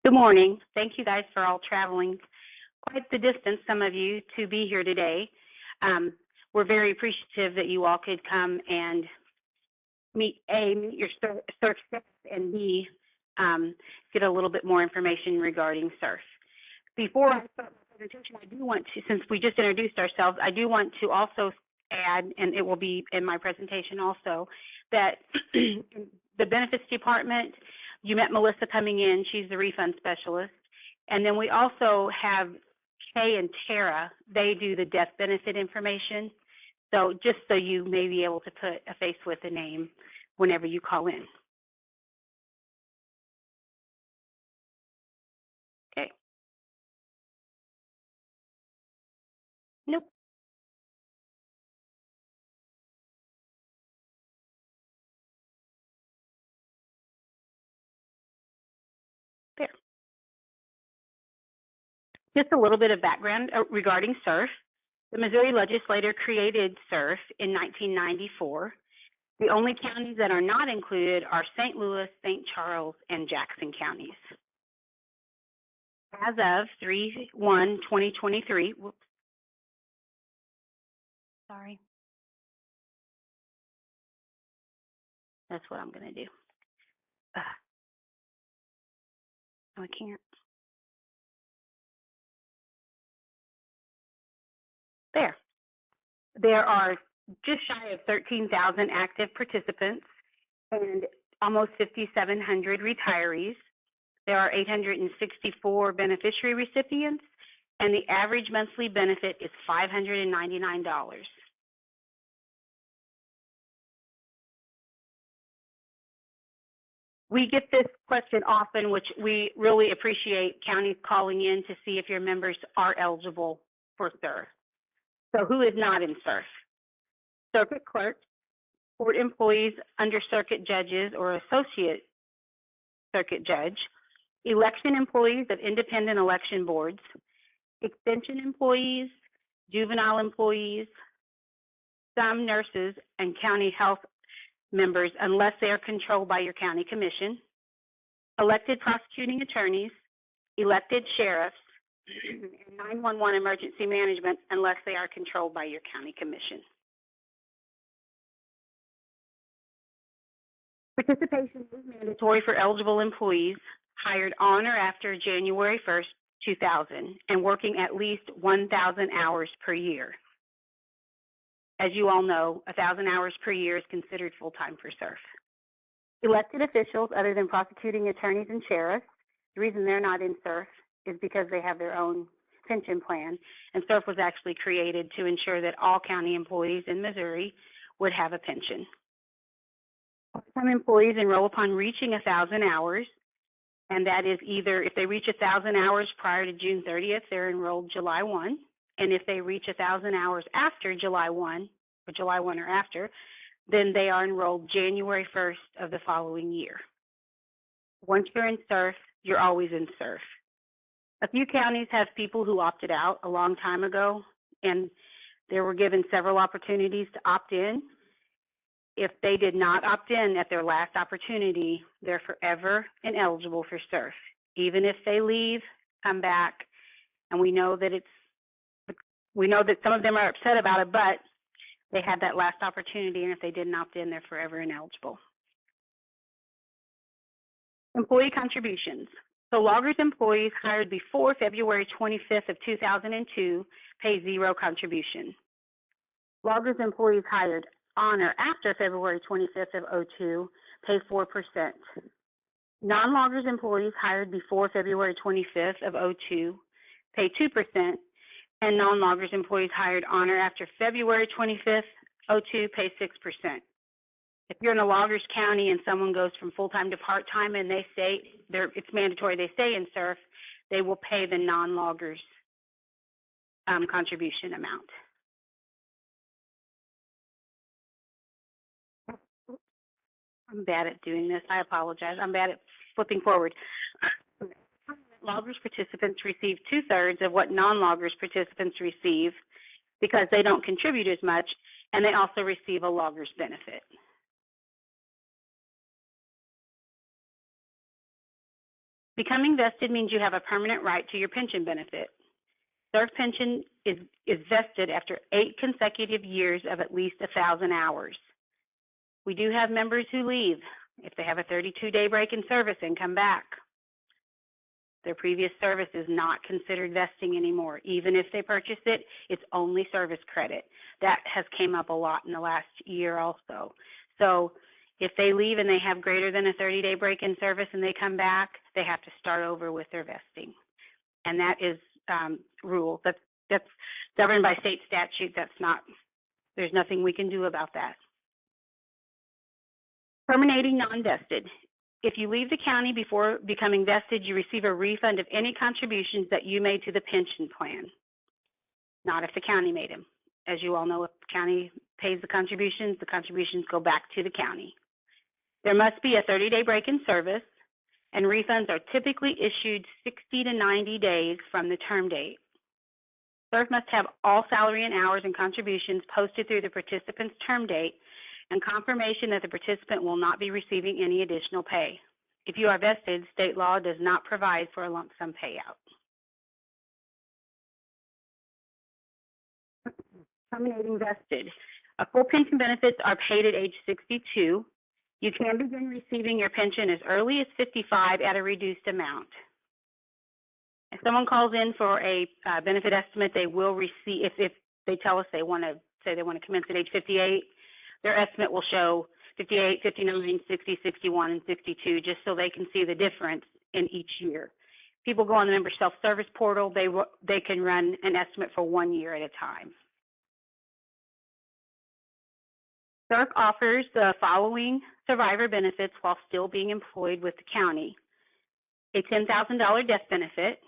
Good morning. Thank you guys for all traveling quite the distance, some of you, to be here today. We're very appreciative that you all could come and meet your CERF staff, and B, get a little bit more information regarding CERF. Before I start my presentation, I do want to, since we just introduced ourselves, I do want to also add, and it will be in my presentation also, that the benefits department, you met Melissa coming in, she's the refund specialist. And then we also have Kay and Tara, they do the death benefit information. So just so you may be able to put a face with a name whenever you call in. Okay. Nope. There. Just a little bit of background regarding CERF. The Missouri legislature created CERF in 1994. The only counties that are not included are St. Louis, St. Charles, and Jackson counties. As of 3/1/2023, whoops, sorry. That's what I'm going to do. I can't. There. There are just shy of 13,000 active participants and almost 5,700 retirees. There are 864 beneficiary recipients, and the average monthly benefit is $599. We get this question often, which we really appreciate counties calling in to see if your members are eligible for CERF. So who is not in CERF? Circuit clerks, court employees under circuit judges or associate circuit judge, election employees of independent election boards, extension employees, juvenile employees, some nurses, and county health members unless they are controlled by your county commission, elected prosecuting attorneys, elected sheriffs, and 911 emergency management unless they are controlled by your county commission. Participation is mandatory for eligible employees hired on or after January 1st, 2000, and working at least 1,000 hours per year. As you all know, 1,000 hours per year is considered full-time for CERF. Elected officials other than prosecuting attorneys and sheriffs, the reason they're not in CERF is because they have their own pension plan, and CERF was actually created to ensure that all county employees in Missouri would have a pension. Part-time employees enroll upon reaching 1,000 hours, and that is either if they reach 1,000 hours prior to June 30th, they're enrolled July 1, and if they reach 1,000 hours after July 1, or July 1 or after, then they are enrolled January 1st of the following year. Once you're in CERF, you're always in CERF. A few counties have people who opted out a long time ago, and they were given several opportunities to opt in. If they did not opt in at their last opportunity, they're forever ineligible for CERF. Even if they leave, come back, and we know that some of them are upset about it, but they had that last opportunity, and if they didn't opt in, they're forever ineligible. Employee contributions. So loggers employees hired before February 25th of 2002 pay zero contribution. Loggers employees hired on or after February 25th of 2002 pay 4%. Non-loggers employees hired before February 25th of 2002 pay 2%, and non-loggers employees hired on or after February 25th, 2002 pay 6%. If you're in a loggers county and someone goes from full-time to part-time and they say it's mandatory they stay in CERF, they will pay the non-loggers contribution amount. I'm bad at doing this. I apologize. I'm bad at flipping forward. Loggers participants receive 2/3 of what non-loggers participants receive because they don't contribute as much, and they also receive a loggers benefit. Becoming vested means you have a permanent right to your pension benefit. CERF pension is vested after 8 consecutive years of at least 1,000 hours. We do have members who leave if they have a 32-day break in service and come back. Their previous service is not considered vesting anymore. Even if they purchase it, it's only service credit. That has came up a lot in the last year also. So if they leave and they have greater than a 30-day break in service and they come back, they have to start over with their vesting. And that is rule. That's governed by state statute. There's nothing we can do about that. Terminating non-vested. If you leave the county before becoming vested, you receive a refund of any contributions that you made to the pension plan. Not if the county made them. As you all know, if the county pays the contributions go back to the county. There must be a 30-day break in service, and refunds are typically issued 60 to 90 days from the term date. CERF must have all salary and hours and contributions posted through the participant's term date and confirmation that the participant will not be receiving any additional pay. If you are vested, state law does not provide for a lump sum payout. Terminating vested. Full pension benefits are paid at age 62. You can begin receiving your pension as early as 55 at a reduced amount. If someone calls in for a benefit estimate, they will receive, if they tell us they want to commence at age 58, their estimate will show 58, 59, 60, 61, and 62, just so they can see the difference in each year. People go on the member self-service portal, they can run an estimate for 1 year at a time. CERF offers the following survivor benefits while still being employed with the county. A $10,000 death benefit.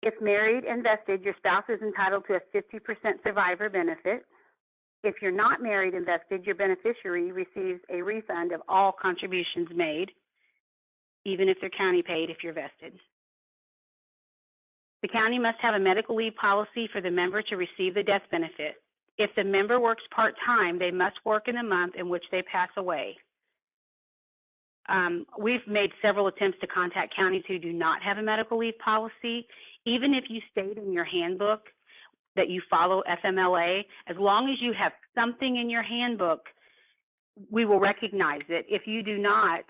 If married and vested, your spouse is entitled to a 50% survivor benefit. If you're not married and vested, your beneficiary receives a refund of all contributions made, even if they're county paid if you're vested. The county must have a medical leave policy for the member to receive the death benefit. If the member works part-time, they must work in the month in which they pass away. We've made several attempts to contact counties who do not have a medical leave policy. Even if you state in your handbook that you follow FMLA, as long as you have something in your handbook, we will recognize it. If you do not,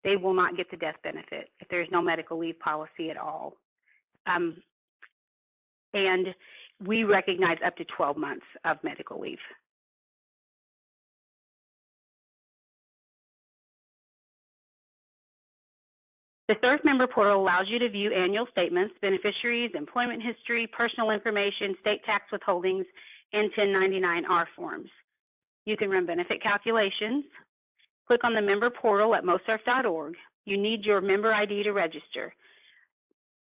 they will not get the death benefit if there's no medical leave policy at all. And we recognize up to 12 months of medical leave. The CERF member portal allows you to view annual statements, beneficiaries, employment history, personal information, state tax withholdings, and 1099-R forms. You can run benefit calculations. Click on the member portal at mocerf.org. You need your member ID to register.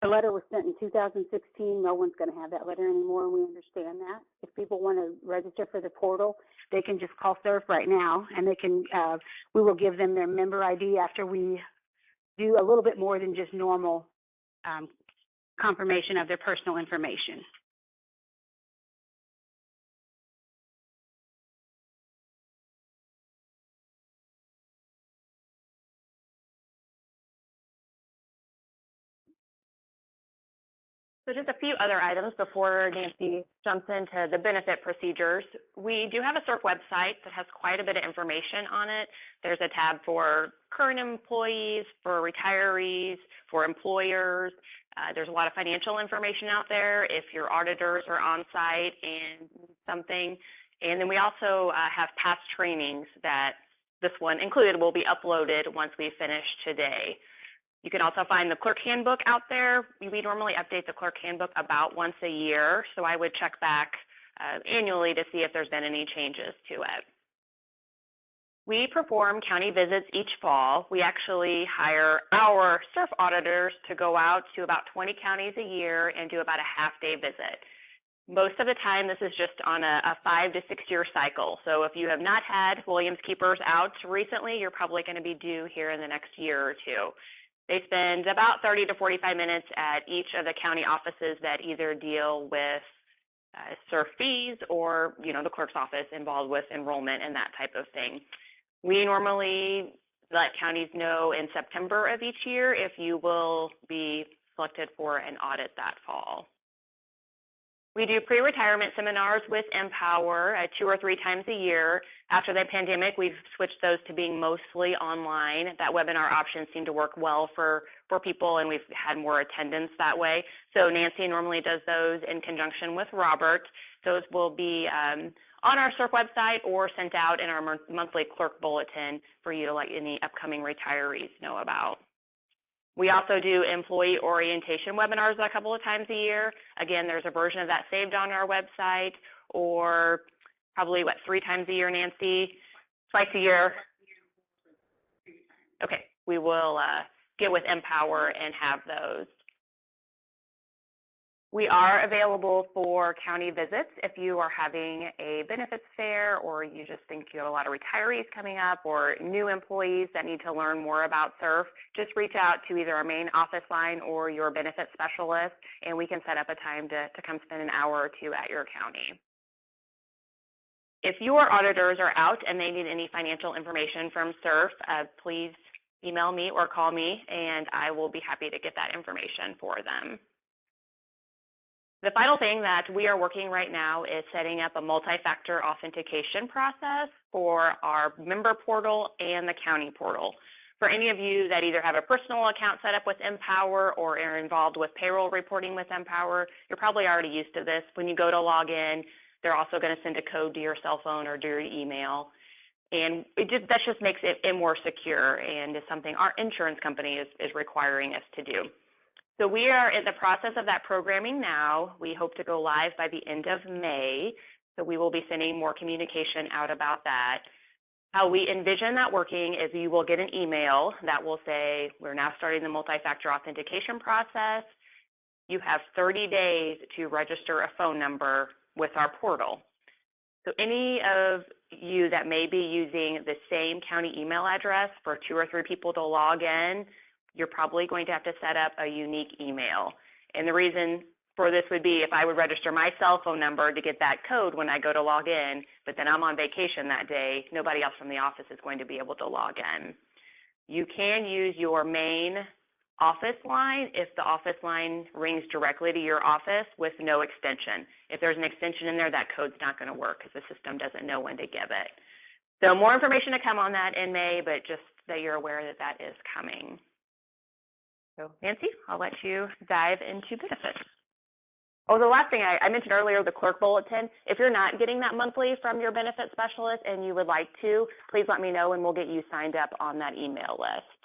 A letter was sent in 2016. No one's going to have that letter anymore, and we understand that. If people want to register for the portal, they can just call CERF right now, and they can. We will give them their member ID after we do a little bit more than just normal confirmation of their personal information. So just a few other items before Nancy jumps into the benefit procedures. We do have a CERF website that has quite a bit of information on it. There's a tab for current employees, for retirees, for employers. There's a lot of financial information out there if your auditors are on site and something. And then we also have past trainings that this one included will be uploaded once we finish today. You can also find the Clerk handbook out there. We normally update the Clerk handbook about once a year, so I would check back annually to see if there's been any changes to it. We perform county visits each fall. We actually hire our CERF auditors to go out to about 20 counties a year and do about a half-day visit. Most of the time, this is just on a 5 to 6 year cycle. So if you have not had Williams Keepers out recently, you're probably going to be due here in the next year or two. They spend about 30 to 45 minutes at each of the county offices that either deal with CERF fees or, the clerk's office involved with enrollment and that type of thing. We normally let counties know in September of each year if you will be selected for an audit that fall. We do pre-retirement seminars with Empower 2 or 3 times a year. After the pandemic, we've switched those to being mostly online. That webinar option seemed to work well for people, and we've had more attendance that way. So Nancy normally does those in conjunction with Robert. Those will be on our CERF website or sent out in our monthly clerk bulletin for you to let any upcoming retirees know about. We also do employee orientation webinars a couple of times a year. Again, there's a version of that saved on our website, or probably, 3 times a year, Nancy? Twice a year? Okay, we will get with Empower and have those. We are available for county visits if you are having a benefits fair, or you just think you have a lot of retirees coming up or new employees that need to learn more about CERF. Just reach out to either our main office line or your benefits specialist, and we can set up a time to come spend an hour or 2 at your county. If your auditors are out and they need any financial information from CERF, please email me or call me, and I will be happy to get that information for them. The final thing that we are working right now is setting up a multi-factor authentication process for our member portal and the county portal. For any of you that either have a personal account set up with Empower or are involved with payroll reporting with Empower, you're probably already used to this. When you go to log in, they're also going to send a code to your cell phone or to your email. And that just makes it more secure, and is something our insurance company is requiring us to do. So we are in the process of that programming now. We hope to go live by the end of May. So we will be sending more communication out about that. How we envision that working is you will get an email that will say, we're now starting the multi-factor authentication process. You have 30 days to register a phone number with our portal. So any of you that may be using the same county email address for 2 or 3 people to log in, you're probably going to have to set up a unique email. And the reason for this would be if I would register my cell phone number to get that code when I go to log in, but then I'm on vacation that day, nobody else from the office is going to be able to log in. You can use your main office line if the office line rings directly to your office with no extension. If there's an extension in there, that code's not going to work because the system doesn't know when to give it. So more information to come on that in May, but just that you're aware that that is coming. So Nancy, I'll let you dive into benefits. Oh, the last thing I mentioned earlier, the clerk bulletin. If you're not getting that monthly from your benefits specialist and you would like to, please let me know and we'll get you signed up on that email list.